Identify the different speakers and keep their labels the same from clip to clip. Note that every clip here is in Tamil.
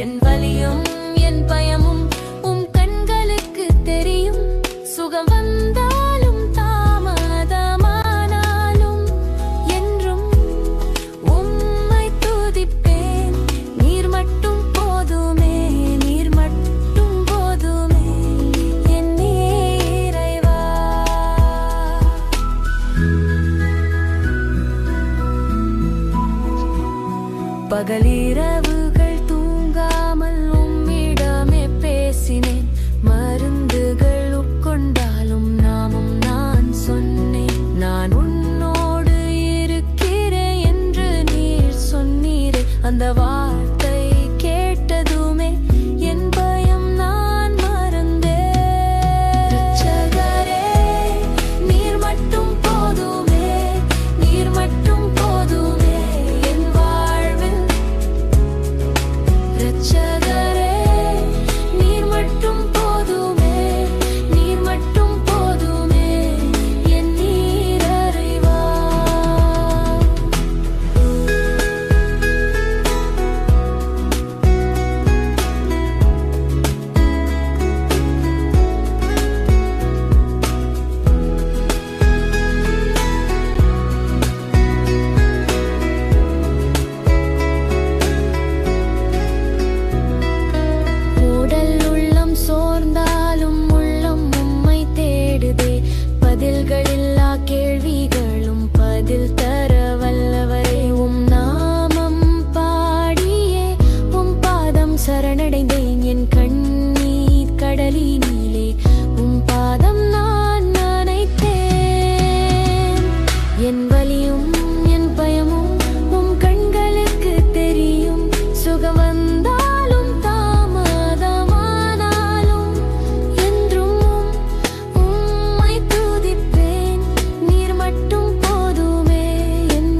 Speaker 1: என் வலியும் என் பயமும் உம் கண்களுக்கு தெரியும். சுகம் வந்தாலும் தாமதமானாலும் என்றும் உம்மை துதிப்பேன். நீர் மட்டும் போதுமே, நீர் மட்டும் போதுமே என் இறைவா. பகலிரவுகள் தூங்காமல் உம்மிடமே பேசினேன். மருந்துகள் உட்கொண்டாலும் நாமும் நான் சொன்னேன். நான் உன்னோடு இருக்கிறேன் என்று நீர் சொன்னீரே. அந்த வார்த்தை கேட்டதுமே என் பயம் நான் மறந்தேன். இரட்சகரே, நீர் மட்டும் போதுமே, நீர் மட்டும் போதுமே என் வாழ்வில். இரட்சகரே, நீர் மட்டும் போதுமே, நீர் மட்டும் போதுமே என் இறைவா. உடல் உள்ளம் சோர்ந்தாலும் உள்ளம் உம்மை தேடுதே. பதில்களில்லா கேள்விகளும் பதில் தர வல்லவரே. உம் நாமம் பாடியே உம் பாதம் சரணடைந்தேன். என் கண்ணீர் கடலினிலே உம் பாதம் நான் நனைத்தேன். என் வலியும் என் பயமும் உம் கண்களுக்கு தெரியும். சுகம் வந்தாலும் தாமதமானாலும் என்றும் உம்மை துதிப்பேன். நீர் மட்டும் போதுமே என்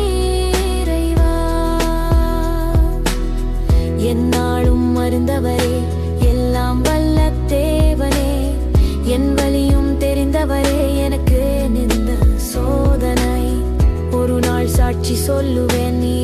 Speaker 1: இறைவா. எந்நாளும் மருந்தவரே, எல்லாம் வல்ல தேவனே. என் வலியும் தெரிந்தவரே, எனக்கு நின்ற சோதனை ஒரு நாள் சாட்சி சொல்லுவேன். நீ